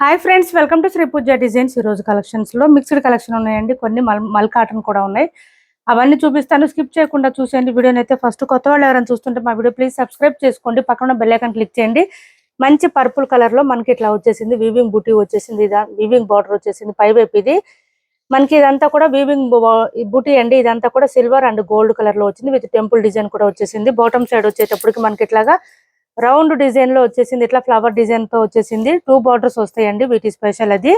Hi friends, welcome to Sri Pooja designs. ఈ రోజు collections లో మిక్స్డ్ కలెక్షన్ ఉన్నాయండి. కొన్ని మల్ కాటన్ కూడా ఉన్నాయి. అవన్నీ చూపిస్తాను, స్కిప్ చేయకుండా చూసేయండి వీడియోని. అయితే ఫస్ట్ కొత్త వాళ్ళు ఎవరైనా చూస్తుంటే మా వీడియో ప్లీజ్ సబ్స్క్రైబ్ చేసుకోండి, పక్కన బెల్ ఐకాన్ క్లిక్ చేయండి. మంచి పర్పుల్ కలర్ లో మనకి ఇట్లా వచ్చేసింది, వీవింగ్ బూటీ వచ్చేసింది, వీవింగ్ బార్డర్ వచ్చేసింది. పై వైపు ఇది మనకి ఇదంతా కూడా వీవింగ్ బూటీ అండి. ఇదంతా కూడా సిల్వర్ అండ్ గోల్డ్ కలర్ లో వచ్చింది, విత్ టెంపుల్ డిజైన్ కూడా వచ్చేసింది. బాటమ్ సైడ్ వచ్చేటప్పటికి మనకి ఇట్లాగా రౌండ్ డిజైన్ లో వచ్చేసింది, ఇట్లా ఫ్లవర్ డిజైన్ తో వచ్చేసింది. 2 బార్డర్స్ వస్తాయండి, వీటి స్పెషల్ అది.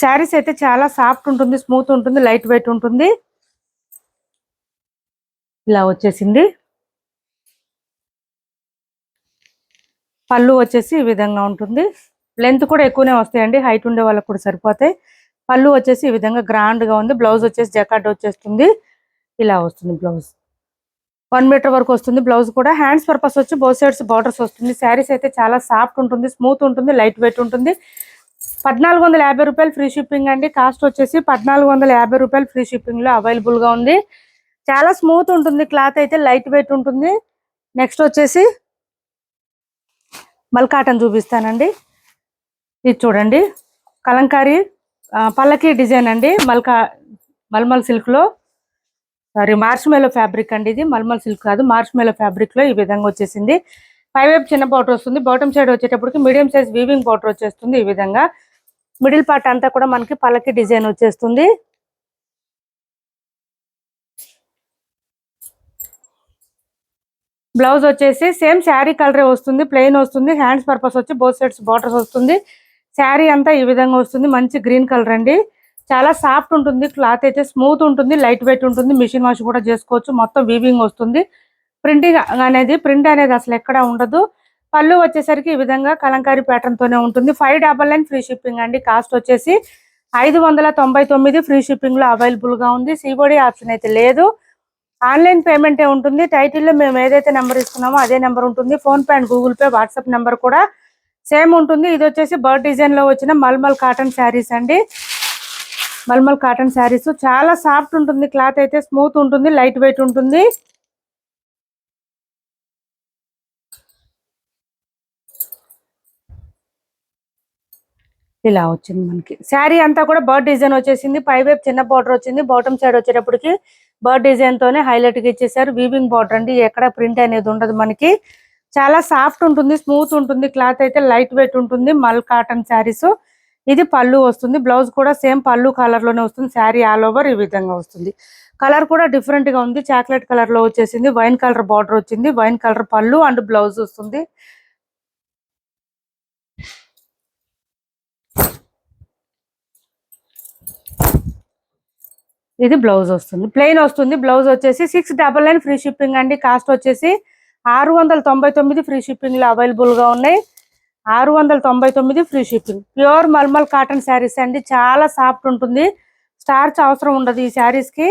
శారీస్ అయితే చాలా సాఫ్ట్ ఉంటుంది, స్మూత్ ఉంటుంది, లైట్ వెయిట్ ఉంటుంది. ఇలా వచ్చేసింది. పళ్ళు వచ్చేసి ఈ విధంగా ఉంటుంది. లెంత్ కూడా ఎక్కువనే వస్తాయండి, హైట్ ఉండే వాళ్ళకి కూడా సరిపోతాయి. పళ్ళు వచ్చేసి ఈ విధంగా గ్రాండ్ గా ఉంది. బ్లౌజ్ వచ్చేసి జకార్డ్ వచ్చేస్తుంది. ఇలా వస్తుంది బ్లౌజ్. 1 మీటర్ వరకు వస్తుంది బ్లౌజ్ కూడా. హ్యాండ్స్ పర్పస్ వచ్చి బోత్ సైడ్స్ బార్డర్స్ వస్తుంది. శారీస్ అయితే చాలా సాఫ్ట్ ఉంటుంది, స్మూత్ ఉంటుంది, లైట్ వెయిట్ ఉంటుంది. 1450 రూపాయలు ఫ్రీ షిప్పింగ్ అండి. కాస్ట్ వచ్చేసి 1450 రూపాయలు ఫ్రీ షిప్పింగ్ లో అవైలబుల్ గా ఉంది. చాలా స్మూత్ ఉంటుంది, క్లాత్ అయితే లైట్ వెయిట్ ఉంటుంది. నెక్స్ట్ వచ్చేసి మల్ కాటన్ చూపిస్తానండి. ఇది చూడండి, కలంకారీ పల్లకి డిజైన్ అండి. మల్మల్ సిల్క్ లో, సారీ మార్ష్మెలో ఫ్యాబ్రిక్ అండి. ఇది మల్మల్ సిల్క్ కాదు, మార్ష్మెలో ఫ్యాబ్రిక్ లో ఈ విధంగా వచ్చేసింది. పై వైపు చిన్న బార్డర్ వస్తుంది, బాటమ్ సైడ్ వచ్చేటప్పటికి మీడియం సైజ్ వీవింగ్ బార్డర్ వచ్చేస్తుంది. ఈ విధంగా మిడిల్ పార్ట్ అంతా కూడా మనకి పల్లకి డిజైన్ వచ్చేస్తుంది. బ్లౌజ్ వచ్చేసి సేమ్ శారీ కలరే వస్తుంది, ప్లెయిన్ వస్తుంది. హ్యాండ్స్ పర్పస్ వచ్చి బోత్ సైడ్స్ బార్డర్స్ వస్తుంది. శారీ అంతా ఈ విధంగా వస్తుంది, మంచి గ్రీన్ కలర్ అండి. చాలా సాఫ్ట్ ఉంటుంది, క్లాత్ అయితే స్మూత్ ఉంటుంది, లైట్ వెయిట్ ఉంటుంది. మిషన్ వాష్ కూడా చేసుకోవచ్చు. మొత్తం వీవింగ్ వస్తుంది. ప్రింట్ అనేది అసలు ఎక్కడ ఉండదు. పళ్ళు వచ్చేసరికి ఈ విధంగా కలంకారీ ప్యాటర్న్ తోనే ఉంటుంది. 599 ఫ్రీ షిప్పింగ్ అండి. కాస్ట్ వచ్చేసి 599 ఫ్రీ షిప్పింగ్ లో అవైలబుల్ గా ఉంది. సిఓడి ఆప్షన్ అయితే లేదు, ఆన్లైన్ పేమెంటే ఉంటుంది. టైటిల్లో మేము ఏదైతే నెంబర్ ఇస్తున్నామో అదే నెంబర్ ఉంటుంది. Phone pay and Google pay, WhatsApp number కూడా సేమ్ ఉంటుంది. ఇది వచ్చేసి బర్డ్ డిజైన్ లో వచ్చిన మల్మల్ కాటన్ శారీస్ అండి. మల్మల్ కాటన్ శారీస్ చాలా సాఫ్ట్ ఉంటుంది, క్లాత్ అయితే స్మూత్ ఉంటుంది, లైట్ వెయిట్ ఉంటుంది. ఇలా వచ్చింది మనకి. శారీ అంతా కూడా బర్డ్ డిజైన్ వచ్చేసింది. పై వైపు చిన్న బార్డర్ వచ్చింది, బాటమ్ సైడ్ వచ్చేటప్పటికి బర్డ్ డిజైన్ తోనే హైలైట్ గా ఇచ్చేసారు. వీవింగ్ బార్డర్ అండి, ఎక్కడ ప్రింట్ అనేది ఉండదు మనకి. చాలా సాఫ్ట్ ఉంటుంది, స్మూత్ ఉంటుంది, క్లాత్ అయితే లైట్ వెయిట్ ఉంటుంది. మల్ కాటన్ శారీస్. ఇది పళ్ళు వస్తుంది, బ్లౌజ్ కూడా సేమ్ పళ్ళు కలర్ లోనే వస్తుంది. శారీ ఆల్ ఓవర్ ఈ విధంగా వస్తుంది. కలర్ కూడా డిఫరెంట్ గా ఉంది, చాక్లెట్ కలర్ లో వచ్చేసింది. వైన్ కలర్ బార్డర్ వచ్చింది, వైన్ కలర్ పళ్ళు అండ్ బ్లౌజ్ వస్తుంది. ఇది బ్లౌజ్ వస్తుంది, ప్లెయిన్ వస్తుంది. బ్లౌజ్ వచ్చేసి 699 ఫ్రీ షిప్పింగ్ అండి. కాస్ట్ వచ్చేసి 699 ఫ్రీ షిప్పింగ్ లో అవైలబుల్ గా ఉన్నాయి. 699 free shipping. Pure mulmul cotton saris అండి, చాలా సాఫ్ట్ ఉంటుంది, స్టార్చ్ అవసరం ఉండదు ఈ శారీస్ కి.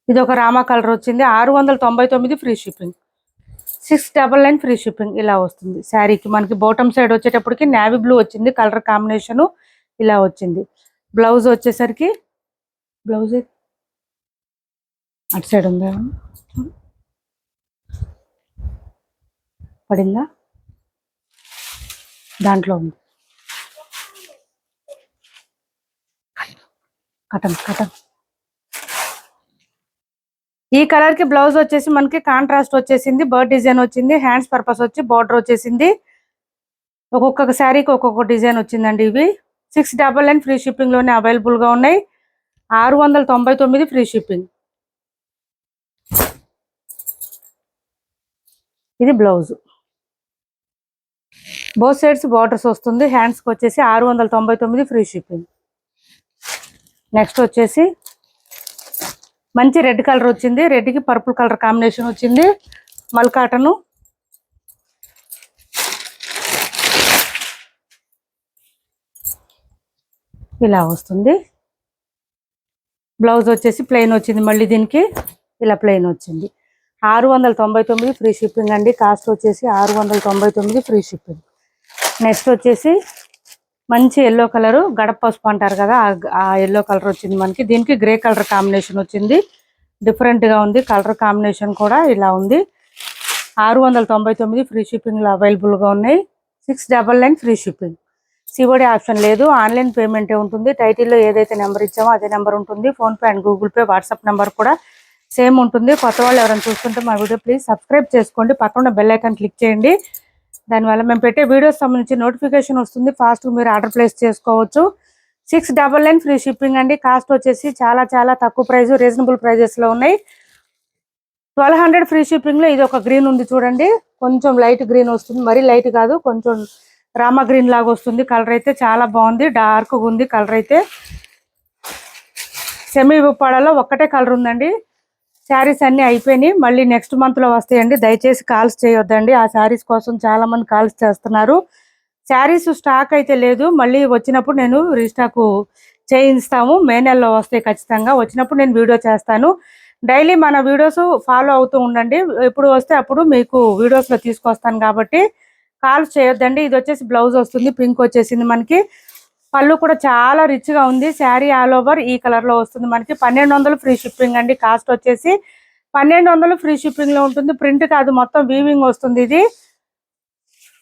ఇది ఒక రామా కలర్ వచ్చింది. 699 ఫ్రీ షిప్పింగ్. 699 free shipping. ఇలా వస్తుంది శారీకి. మనకి బాటమ్ సైడ్ వచ్చేటప్పటికి నేవీ బ్లూ వచ్చింది, కలర్ కాంబినేషన్ ఇలా వచ్చింది. బ్లౌజ్ వచ్చేసరికి, బ్లౌజ్ అటు సైడ్ ఉందా, పడిందా, దాంట్లో ఉంది. కటన్ కటన్. ఈ కలర్ కి బ్లౌజ్ వచ్చేసి మనకి కాంట్రాస్ట్ వచ్చేసింది, బర్డ్ డిజైన్ వచ్చింది. హ్యాండ్స్ పర్పస్ వచ్చి బార్డర్ వచ్చేసింది. ఒక్కొక్క శారీకి ఒక్కొక్క డిజైన్ వచ్చిందండి. ఇవి 699 ఫ్రీ షిప్పింగ్ లోనే అవైలబుల్ గా ఉన్నాయి. 699 ఫ్రీ షిప్పింగ్. ఇది బ్లౌజ్, బోత్ సైడ్స్ బార్డర్స్ వస్తుంది. హ్యాండ్స్ కి వచ్చేసి 699 ఫ్రీ షిప్పింగ్. నెక్స్ట్ వచ్చేసి మంచి రెడ్ కలర్ వచ్చింది, రెడ్ కి పర్పుల్ కలర్ కాంబినేషన్ వచ్చింది. మల్ కాటన్. ఇలా వస్తుంది. బ్లౌజ్ వచ్చేసి ప్లెయిన్ వచ్చింది, మళ్ళీ దీనికి ఇలా ప్లెయిన్ వచ్చింది. 699 ఫ్రీ షిప్పింగ్ అండి. కాస్ట్ వచ్చేసి 699 ఫ్రీ షిప్పింగ్. నెక్స్ట్ వచ్చేసి మంచి ఎల్లో కలర్, గడప పసుపు అంటారు కదా, ఆ ఎల్లో కలర్ వచ్చింది మనకి. దీనికి గ్రే కలర్ కాంబినేషన్ వచ్చింది. డిఫరెంట్ గా ఉంది. కలర్ కాంబినేషన్ కూడా ఇలా ఉంది. 699 ఫ్రీ షిప్పింగ్ లో అవైలబుల్ గా ఉన్నాయి. 699 ఫ్రీ షిప్పింగ్. సిఓడి ఆప్షన్ లేదు, ఆన్లైన్ పేమెంటే ఉంటుంది. టైటిల్లో ఏదైతే నెంబర్ ఇచ్చామో అదే నెంబర్ ఉంటుంది. PhonePe and Google pay WhatsApp number కూడా సేమ్ ఉంటుంది. కొత్త వాళ్ళు ఎవరైనా చూస్తుంటే మా వీడియో ప్లీజ్ సబ్స్క్రైబ్ చేసుకోండి. పక్కన బెల్ ఐకాన్ క్లిక్ చేయండి. దానివల్ల మేము పెట్టే వీడియోస్ సంబంధించి నోటిఫికేషన్ వస్తుంది. ఫాస్ట్ మీరు ఆర్డర్ ప్లేస్ చేసుకోవచ్చు. 699 ఫ్రీ షిప్పింగ్ అండి. కాస్ట్ వచ్చేసి చాలా చాలా తక్కువ ప్రైస్, రీజనబుల్ ప్రైజెస్ లో ఉన్నాయి. 1200 ఫ్రీ షిప్పింగ్ లో ఇది ఒక గ్రీన్ ఉంది చూడండి. కొంచెం లైట్ గ్రీన్ వస్తుంది, మరీ లైట్ కాదు, కొంచెం రామా గ్రీన్ లాగా వస్తుంది. కలర్ అయితే చాలా బాగుంది, డార్క్ ఉంది కలర్ అయితే. సెమీ ఉప్పాడలో ఒక్కటే కలర్ ఉందండి. శారీస్ అన్ని అయిపోయినాయి, మళ్ళీ నెక్స్ట్ మంత్ లో వస్తాయండి. దయచేసి కాల్స్ చేయొద్దండి. ఆ శారీస్ కోసం చాలా మంది కాల్స్ చేస్తున్నారు. శారీస్ స్టాక్ అయితే లేదు, మళ్ళీ వచ్చినప్పుడు నేను రీస్టాక్ చేయిస్తాము. మే నెలలో వస్తాయి ఖచ్చితంగా. వచ్చినప్పుడు నేను వీడియో చేస్తాను. డైలీ మన వీడియోస్ ఫాలో అవుతూ ఉండండి. ఎప్పుడు వస్తే అప్పుడు మీకు వీడియోస్ లో తీసుకొస్తాను కాబట్టి కాల్స్ చేయొద్దండి. ఇది వచ్చేసి బ్లౌజ్ వస్తుంది, పింక్ వచ్చేసింది మనకి. పళ్ళు కూడా చాలా రిచ్ గా ఉంది. శారీ ఆల్ ఓవర్ ఈ కలర్ లో వస్తుంది మనకి. 1200 ఫ్రీ షిప్పింగ్ అండి. కాస్ట్ వచ్చేసి 1200 ఫ్రీ షిప్పింగ్ లో ఉంటుంది. ప్రింట్ కాదు, మొత్తం వీవింగ్ వస్తుంది. ఇది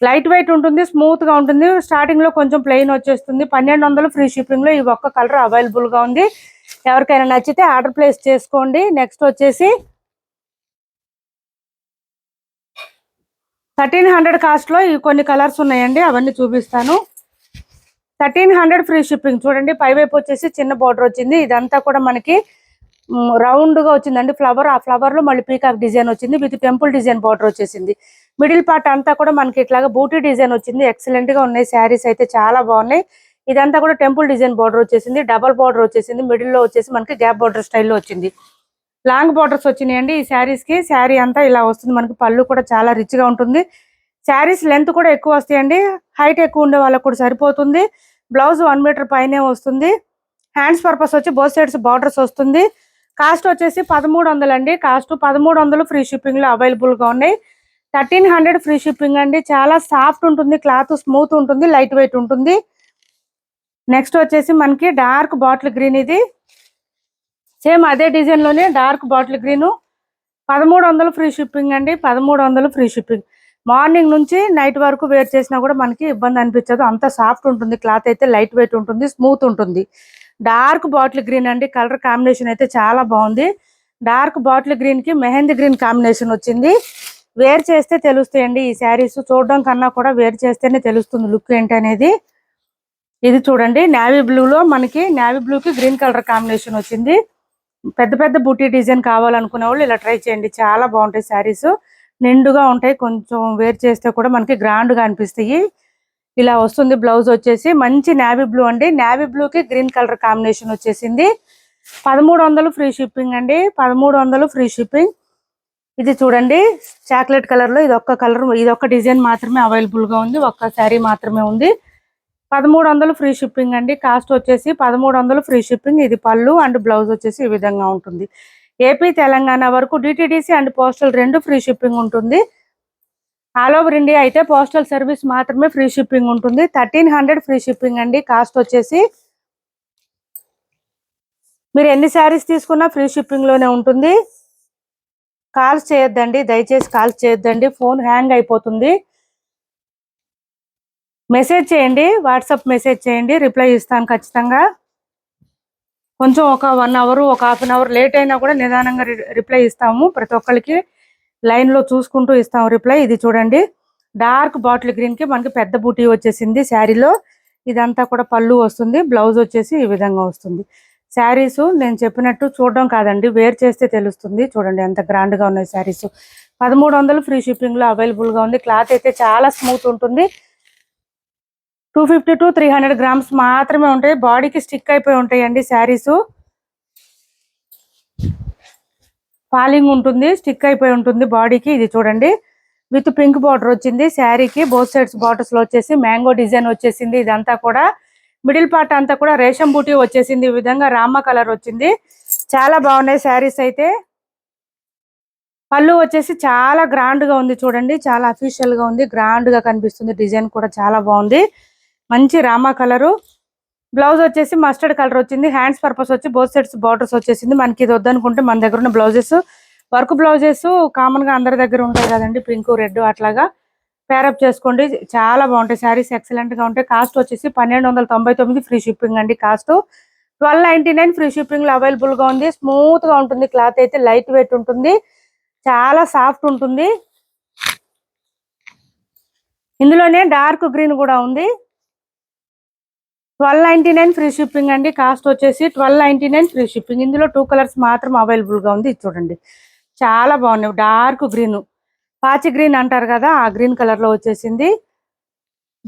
లైట్ వెయిట్ ఉంటుంది, స్మూత్ గా ఉంటుంది. స్టార్టింగ్ లో కొంచెం ప్లెయిన్ వచ్చేస్తుంది. 1200 ఫ్రీ షిప్పింగ్ లో ఈ ఒక్క కలర్ అవైలబుల్ గా ఉంది. ఎవరికైనా నచ్చితే ఆర్డర్ ప్లేస్ చేసుకోండి. నెక్స్ట్ వచ్చేసి 1300 కాస్ట్ లో ఈ కొన్ని కలర్స్ ఉన్నాయండి, అవన్నీ చూపిస్తాను. 1300 ఫ్రీ షిప్పింగ్. చూడండి పై వైపు వచ్చేసి చిన్న బార్డర్ వచ్చింది. ఇదంతా కూడా మనకి రౌండ్ గా వచ్చిందండి ఫ్లవర్. ఆ ఫ్లవర్ లో మళ్ళీ పీకాక్ డిజైన్ వచ్చింది విత్ టెంపుల్ డిజైన్ బార్డర్ వచ్చేసింది. మిడిల్ పార్ట్ అంతా కూడా మనకి ఇట్లాగా బూటీ డిజైన్ వచ్చింది. ఎక్సలెంట్ గా ఉన్నాయి శారీస్ అయితే, చాలా బాగున్నాయి. ఇదంతా కూడా టెంపుల్ డిజైన్ బార్డర్ వచ్చేసింది. డబల్ బార్డర్ వచ్చేసింది. మిడిల్ లో వచ్చేసి మనకి గ్యాప్ బార్డర్ స్టైల్లో వచ్చింది. లాంగ్ బార్డర్స్ వచ్చినాయండి ఈ శారీస్ కి. శారీ అంతా ఇలా వస్తుంది మనకి. పళ్ళు కూడా చాలా రిచ్ గా ఉంటుంది. శారీస్ లెంత్ కూడా ఎక్కువ వస్తాయండి. హైట్ ఎక్కువ ఉండే వాళ్ళకి కూడా సరిపోతుంది. బ్లౌజ్ 1 మీటర్ పైనే వస్తుంది. హ్యాండ్స్ పర్పస్ వచ్చి బోత్ సైడ్స్ బార్డర్స్ వస్తుంది. కాస్ట్ వచ్చేసి 1300 అండి. కాస్ట్ 1300 ఫ్రీ షిప్పింగ్ లో అవైలబుల్ గా ఉన్నాయి. 1300 ఫ్రీ షిప్పింగ్ అండి. చాలా సాఫ్ట్ ఉంటుంది, క్లాత్ స్మూత్ ఉంటుంది, లైట్ వెయిట్ ఉంటుంది. నెక్స్ట్ వచ్చేసి మనకి డార్క్ బాటిల్ గ్రీన్. ఇది సేమ్ అదే డిజైన్ లోనే dark bottle green. 1300 free shipping అండి. 1300 ఫ్రీ షిప్పింగ్. మార్నింగ్ నుంచి నైట్ వరకు వేర్ చేసినా కూడా మనకి ఇబ్బంది అనిపించదు. అంత సాఫ్ట్ ఉంటుంది, క్లాత్ అయితే లైట్ వెయిట్ ఉంటుంది, స్మూత్ ఉంటుంది. డార్క్ బాటిల్ గ్రీన్ అండి. కలర్ కాంబినేషన్ అయితే చాలా బాగుంది. డార్క్ బాటిల్ గ్రీన్ కి మెహందీ గ్రీన్ కాంబినేషన్ వచ్చింది. వేర్ చేస్తే తెలుస్తాయండి ఈ శారీస్. చూడడం కన్నా కూడా వేర్ చేస్తేనే తెలుస్తుంది లుక్ ఏంటి అనేది. ఇది చూడండి నేవీ బ్లూ లో మనకి, నేవీ బ్లూ కి గ్రీన్ కలర్ కాంబినేషన్ వచ్చింది. పెద్ద పెద్ద బూటీ డిజైన్ కావాలనుకునే వాళ్ళు ఇలా ట్రై చేయండి, చాలా బాగుంటాయి శారీస్. నిండుగా ఉంటాయి, కొంచెం వేర్ చేస్తే కూడా మనకి గ్రాండ్ గా అనిపిస్తాయి. ఇలా వస్తుంది బ్లౌజ్ వచ్చేసి. మంచి నేవీ బ్లూ అండి. నేవీ బ్లూ కి గ్రీన్ కలర్ కాంబినేషన్ వచ్చేసింది. 1300 ఫ్రీ షిప్పింగ్ అండి. 1300 ఫ్రీ షిప్పింగ్. ఇది చూడండి చాక్లెట్ కలర్ లో, ఇది ఒక్క కలర్, ఇది ఒక్క డిజైన్ మాత్రమే అవైలబుల్ గా ఉంది. ఒక్క శారీ మాత్రమే ఉంది. 1300 ఫ్రీ షిప్పింగ్ అండి. కాస్ట్ వచ్చేసి 1300 ఫ్రీ షిప్పింగ్. ఇది పళ్ళు అండ్ బ్లౌజ్ వచ్చేసి ఈ విధంగా ఉంటుంది. ఏపీ తెలంగాణ వరకు DTDC and postal 2 free shipping ఉంటుంది. ఆల్ ఓవర్ ఇండియా అయితే పోస్టల్ సర్వీస్ మాత్రమే ఫ్రీ షిప్పింగ్ ఉంటుంది. 1300 ఫ్రీ షిప్పింగ్ అండి. కాస్ట్ వచ్చేసి మీరు ఎన్ని శారీస్ తీసుకున్నా ఫ్రీ షిప్పింగ్ లోనే ఉంటుంది. కాల్స్ చేయొద్దండి, దయచేసి కాల్స్ చేయొద్దండి, ఫోన్ హ్యాంగ్ అయిపోతుంది. మెసేజ్ చేయండి, వాట్సాప్ మెసేజ్ చేయండి, రిప్లై ఇస్తాను ఖచ్చితంగా. కొంచెం ఒక 1 అవర్, ఒక హాఫ్ అన్ అవర్ లేట్ అయినా కూడా నిదానంగా రిప్లై ఇస్తాము. ప్రతి ఒక్కరికి లైన్ లో చూసుకుంటూ ఇస్తాము రిప్లై. ఇది చూడండి డార్క్ బాటిల్ గ్రీన్ కి మనకి పెద్ద బూటీ వచ్చేసింది శారీలో. ఇదంతా కూడా పళ్ళు వస్తుంది. బ్లౌజ్ వచ్చేసి ఈ విధంగా వస్తుంది. శారీస్ నేను చెప్పినట్టు చూడడం కాదండి, వేర్ చేస్తే తెలుస్తుంది. చూడండి ఎంత గ్రాండ్ గా ఉన్నాయి శారీస్. 1300 ఫ్రీ షిప్పింగ్ లో అవైలబుల్ గా ఉంది. క్లాత్ అయితే చాలా స్మూత్ ఉంటుంది. 250 to 300 గ్రామ్స్ మాత్రమే ఉంటాయి. బాడీకి స్టిక్ అయిపోయి ఉంటాయండి శారీస్. ఫాలింగ్ ఉంటుంది, స్టిక్ అయిపోయి ఉంటుంది బాడీకి. ఇది చూడండి విత్ పింక్ బార్డర్ వచ్చింది శారీకి. బోత్ సైడ్స్ బార్డర్స్ లో వచ్చేసి మ్యాంగో డిజైన్ వచ్చేసింది. ఇదంతా కూడా మిడిల్ పార్ట్ అంతా కూడా రేషం బూటీ వచ్చేసింది. ఈ విధంగా రామ కలర్ వచ్చింది. చాలా బాగున్నాయి శారీస్ అయితే. పళ్ళు వచ్చేసి చాలా గ్రాండ్ గా ఉంది చూడండి, చాలా అఫీషియల్ గా ఉంది, గ్రాండ్ గా కనిపిస్తుంది. డిజైన్ కూడా చాలా బాగుంది. మంచి రామా కలరు. బ్లౌజ్ వచ్చేసి మస్టర్డ్ కలర్ వచ్చింది. హ్యాండ్స్ పర్పస్ వచ్చి బోత్ సైడ్స్ బార్డర్స్ వచ్చేసింది. మనకి ఇది వద్దనుకుంటే మన దగ్గర ఉన్న బ్లౌజెస్ వర్క్ బ్లౌజెస్ కామన్ గా అందరి దగ్గర ఉంటాయి కదండి, పింక్ రెడ్ అట్లాగా పేరప్ చేసుకోండి. చాలా బాగుంటాయి శారీస్, ఎక్సలెంట్ గా ఉంటాయి. కాస్ట్ వచ్చేసి 1299 ఫ్రీ షిప్పింగ్ అండి. కాస్ట్ 1299 ఫ్రీ షిప్పింగ్ లో అవైలబుల్ గా ఉంది. స్మూత్ గా ఉంటుంది, క్లాత్ అయితే లైట్ వెయిట్ ఉంటుంది, చాలా సాఫ్ట్ ఉంటుంది. ఇందులోనే డార్క్ గ్రీన్ కూడా ఉంది. 1299 ఫ్రీ షిప్పింగ్ అండి. కాస్ట్ వచ్చేసి 1299 ఫ్రీ షిప్పింగ్. ఇందులో 2 కలర్స్ మాత్రం అవైలబుల్ గా ఉంది. ఇది చూడండి, చాలా బాగున్నాయి. డార్క్ గ్రీన్, పాచి గ్రీన్ అంటారు కదా, ఆ గ్రీన్ కలర్ లో వచ్చేసింది.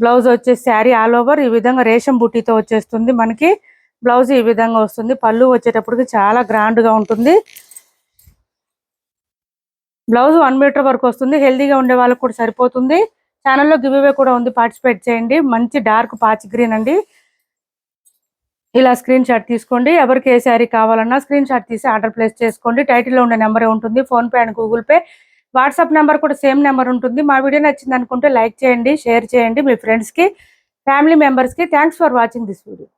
బ్లౌజ్ వచ్చేసి శారీ ఆల్ ఓవర్ ఈ విధంగా రేషం బుట్టితో వచ్చేస్తుంది. మనకి బ్లౌజ్ ఈ విధంగా వస్తుంది. పళ్ళు వచ్చేటప్పటికి చాలా గ్రాండ్ గా ఉంటుంది. బ్లౌజ్ 1 మీటర్ వరకు వస్తుంది. హెల్దీగా ఉండే వాళ్ళకి కూడా సరిపోతుంది. ఛానల్లో గివ్ అవే కూడా ఉంది, పార్టిసిపేట్ చేయండి. మంచి డార్క్ పాచి గ్రీన్ అండి. ఇలా స్క్రీన్ షాట్ తీసుకోండి. ఎవరికి ఏ శారీ కావాలన్నా స్క్రీన్ షాట్ తీసి ఆర్డర్ ప్లేస్ చేసుకోండి. టైటిల్లో ఉండే నెంబరే ఉంటుంది, phone pay and Google pay. WhatsApp number కూడా సేమ్ నెంబర్ ఉంటుంది. మా వీడియో నచ్చింది అనుకుంటే లైక్ చేయండి, షేర్ చేయండి మీ ఫ్రెండ్స్కి, ఫ్యామిలీ మెంబర్స్కి. Thanks for watching this video.